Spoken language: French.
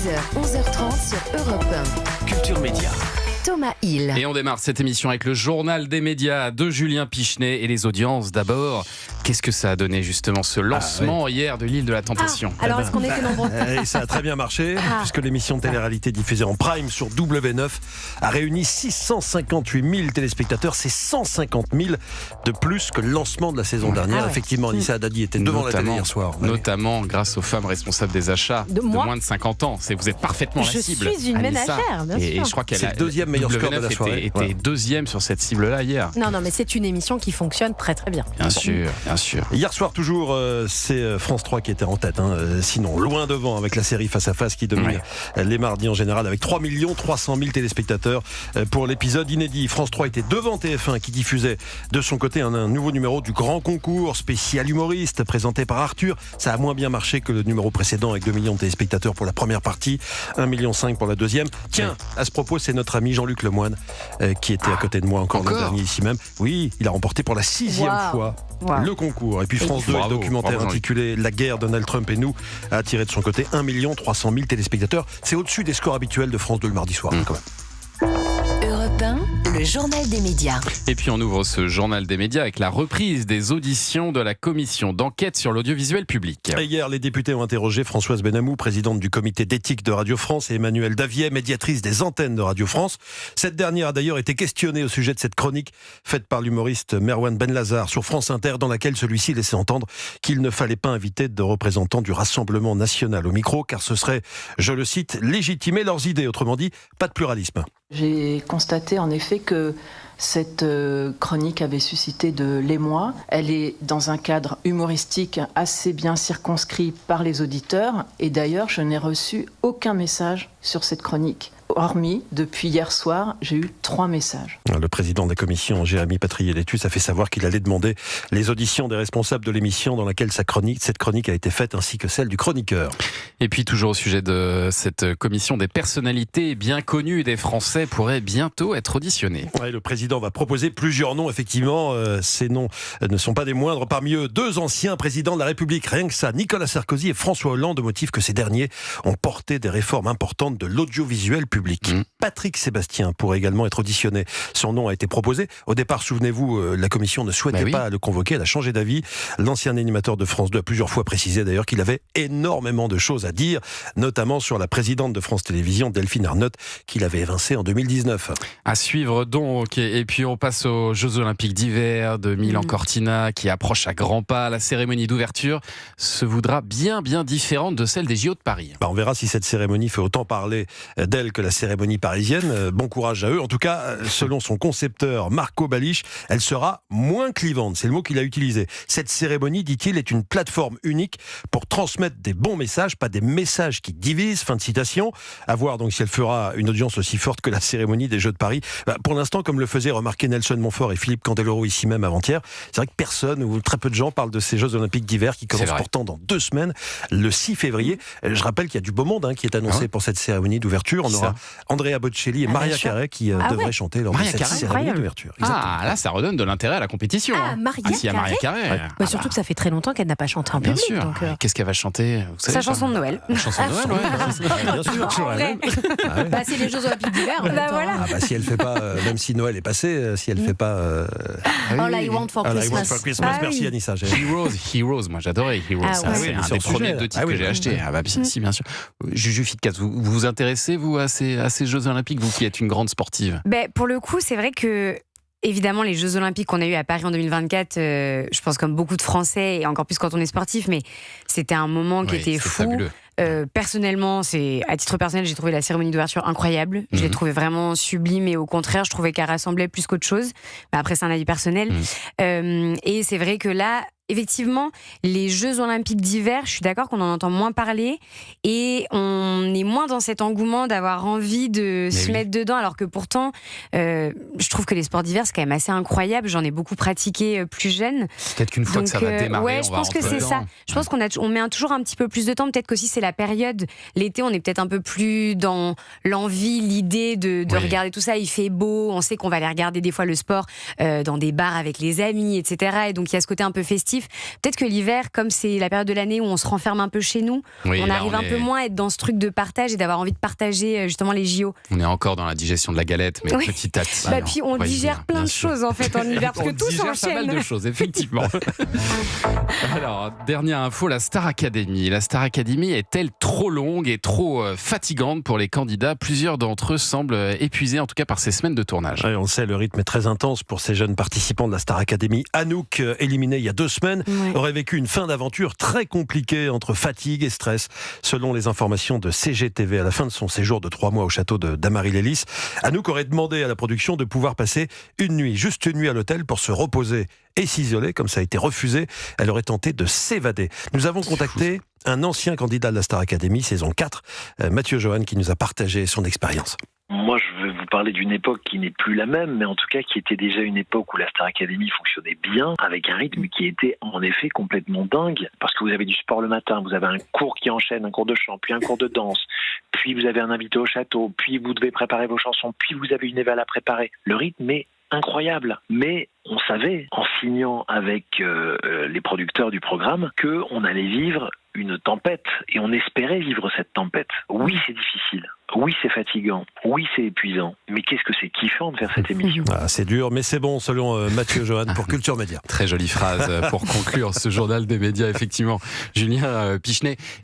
10h, 11h30 sur Europe 1. Culture Média. Thomas Hill. Et on démarre cette émission avec le journal des médias de Julien Pichenet et les audiences. D'abord, qu'est-ce que ça a donné justement ce lancement hier de l'île de la Tentation? Alors est-ce qu'on était nombreux? Et ça a très bien marché, puisque l'émission de télé-réalité diffusée en prime sur W9 a réuni 658 000 téléspectateurs. C'est 150 000 de plus que le lancement de la saison dernière. Effectivement, Anissa Haddadi était devant la télé hier soir. Notamment grâce aux femmes responsables des achats de moins de 50 ans. Vous êtes parfaitement la cible. Je suis une ménagère, bien sûr. Et je crois qu'elle c'est le deuxième meilleur score de la soirée. Était deuxième sur cette cible-là hier. Non, mais c'est une émission qui fonctionne très très bien. Bien sûr, bien sûr. Hier soir toujours, c'est France 3 qui était en tête. Sinon, loin devant avec la série Face à Face qui domine les mardis en général avec 3 300 000 téléspectateurs pour l'épisode inédit. France 3 était devant TF1 qui diffusait de son côté un nouveau numéro du grand concours spécial humoriste présenté par Arthur. Ça a moins bien marché que le numéro précédent avec 2 millions de téléspectateurs pour la première partie, 1,5 million pour la deuxième. Tiens, à ce propos, c'est notre ami Jean-Luc Lemoyne qui était à côté de moi encore l'an dernier ici même. Oui, il a remporté pour la 6e fois le concours. Et puis France 2, le documentaire intitulé La guerre, Donald Trump et nous, a attiré de son côté 1,3 million téléspectateurs. C'est au-dessus des scores habituels de France 2 le mardi soir quand même. Europe 1, le journal des médias. Et puis on ouvre ce journal des médias avec la reprise des auditions de la commission d'enquête sur l'audiovisuel public. Et hier, les députés ont interrogé Françoise Benamou, présidente du comité d'éthique de Radio France, et Emmanuelle Davier, médiatrice des antennes de Radio France. Cette dernière a d'ailleurs été questionnée au sujet de cette chronique faite par l'humoriste Merwan Benlazar sur France Inter, dans laquelle celui-ci laissait entendre qu'il ne fallait pas inviter de représentants du Rassemblement national au micro, car ce serait, je le cite, légitimer leurs idées. Autrement dit, pas de pluralisme. J'ai constaté en effet que cette chronique avait suscité de l'émoi. Elle est dans un cadre humoristique assez bien circonscrit par les auditeurs. Et d'ailleurs, je n'ai reçu aucun message sur cette chronique. Hormis, depuis hier soir, j'ai eu 3 messages. Le président de la commission, Jérémy Patrier-Létus, a fait savoir qu'il allait demander les auditions des responsables de l'émission dans laquelle cette chronique a été faite, ainsi que celle du chroniqueur. Et puis toujours au sujet de cette commission, des personnalités bien connues des Français pourraient bientôt être auditionnées. Le président va proposer plusieurs noms, effectivement. Ces noms ne sont pas des moindres. Parmi eux, 2 anciens présidents de la République, rien que ça, Nicolas Sarkozy et François Hollande, au motif que ces derniers ont porté des réformes importantes de l'audiovisuel public. Patrick Sébastien pourrait également être auditionné. Son nom a été proposé. Au départ, souvenez-vous, la commission ne souhaitait pas le convoquer. Elle a changé d'avis. L'ancien animateur de France 2 a plusieurs fois précisé d'ailleurs qu'il avait énormément de choses à dire, notamment sur la présidente de France Télévisions, Delphine Arnault, qu'il avait évincée en 2019. À suivre donc. Et puis on passe aux Jeux Olympiques d'hiver de Milan-Cortina qui approche à grands pas. La cérémonie d'ouverture se voudra bien différente de celle des JO de Paris. On verra si cette cérémonie fait autant parler d'elle que la cérémonie parisienne. Bon courage à eux. En tout cas, selon son concepteur Marco Balich, elle sera moins clivante. C'est le mot qu'il a utilisé. Cette cérémonie, dit-il, est une plateforme unique pour transmettre des bons messages, pas des messages qui divisent. Fin de citation. À voir donc si elle fera une audience aussi forte que la cérémonie des Jeux de Paris. Pour l'instant, comme le faisaient remarquer Nelson Montfort et Philippe Candeloro ici même avant-hier, c'est vrai que personne ou très peu de gens parlent de ces Jeux Olympiques d'hiver qui commencent pourtant dans 2 semaines, le 6 février. Je rappelle qu'il y a du beau monde qui est annoncé pour cette cérémonie d'ouverture. On aura Andrea Bocelli et Maria Carey qui devraient chanter lors de cette cérémonie d'ouverture. Là, ça redonne de l'intérêt à la compétition. Maria Carey. Surtout que ça fait très longtemps qu'elle n'a pas chanté en public. Bien sûr. Donc, qu'est-ce qu'elle va chanter, vous savez, sa chanson de Noël. La chanson de Noël, bien sûr. C'est les Jeux Olympiques d'hiver. Si elle fait pas, même si Noël est passé, si elle fait pas. All I Want for Christmas. Merci Anissa. Heroes, moi j'adorais Heroes. C'est un des premiers 2 titres que j'ai acheté. Si, bien sûr. Juju Fitcats, vous vous intéressez vous à ces Jeux Olympiques, vous qui êtes une grande sportive? Pour le coup, c'est vrai que évidemment, les Jeux Olympiques qu'on a eu à Paris en 2024, je pense comme beaucoup de Français, et encore plus quand on est sportif, mais c'était un moment qui était fou. Fabuleux. Personnellement, à titre personnel, j'ai trouvé la cérémonie d'ouverture incroyable. Je l'ai trouvée vraiment sublime et au contraire, je trouvais qu'elle rassemblait plus qu'autre chose. Après, c'est un avis personnel. Et c'est vrai que là, effectivement, les Jeux Olympiques d'hiver, je suis d'accord qu'on en entend moins parler et on est moins dans cet engouement d'avoir envie de se mettre dedans, alors que pourtant, je trouve que les sports d'hiver, c'est quand même assez incroyable. J'en ai beaucoup pratiqué plus jeune. Peut-être qu'une fois que ça va démarrer, je pense que c'est ça. Je pense qu'on met toujours un petit peu plus de temps. Peut-être qu'aussi c'est la période. L'été, on est peut-être un peu plus dans l'envie, l'idée de regarder tout ça. Il fait beau, on sait qu'on va aller regarder des fois le sport dans des bars avec les amis, etc. Et donc il y a ce côté un peu festif. sportifs. Peut-être que l'hiver, comme c'est la période de l'année où on se renferme un peu chez nous, on arrive un peu moins à être dans ce truc de partage et d'avoir envie de partager justement les JO. On est encore dans la digestion de la galette, mais petit à petit. Puis on digère plein de choses en fait en hiver, parce que tout s'enchaîne. Pas mal de choses, effectivement. Alors, dernière info, la Star Academy. La Star Academy est-elle trop longue et trop fatigante pour les candidats? Plusieurs d'entre eux semblent épuisés, en tout cas par ces semaines de tournage. Ouais, on sait, le rythme est très intense pour ces jeunes participants de la Star Academy. Anouk, éliminé il y a 2 semaines, aurait vécu une fin d'aventure très compliquée entre fatigue et stress. Selon les informations de CGTV, à la fin de son séjour de 3 mois au château de Damary-Lélis, Anouk aurait demandé à la production de pouvoir passer juste une nuit à l'hôtel pour se reposer et s'isoler. Comme ça a été refusé, elle aurait tenté de s'évader. Nous avons contacté un ancien candidat de la Star Academy, saison 4, Mathieu Johan, qui nous a partagé son expérience. Moi, je vais vous parler d'une époque qui n'est plus la même, mais en tout cas qui était déjà une époque où la Star Academy fonctionnait bien, avec un rythme qui était en effet complètement dingue, parce que vous avez du sport le matin, vous avez un cours qui enchaîne, un cours de chant, puis un cours de danse, puis vous avez un invité au château, puis vous devez préparer vos chansons, puis vous avez une éval à préparer. Le rythme est incroyable, mais on savait, en signant avec les producteurs du programme, qu'on allait vivre une tempête, et on espérait vivre cette tempête. Oui, c'est difficile. Oui, c'est fatigant. Oui, c'est épuisant. Mais qu'est-ce que c'est kiffant de faire cette émission. C'est dur, mais c'est bon, selon Mathieu Johan pour Culture Média. Très jolie phrase pour conclure ce journal des médias, effectivement. Julien Pichenet.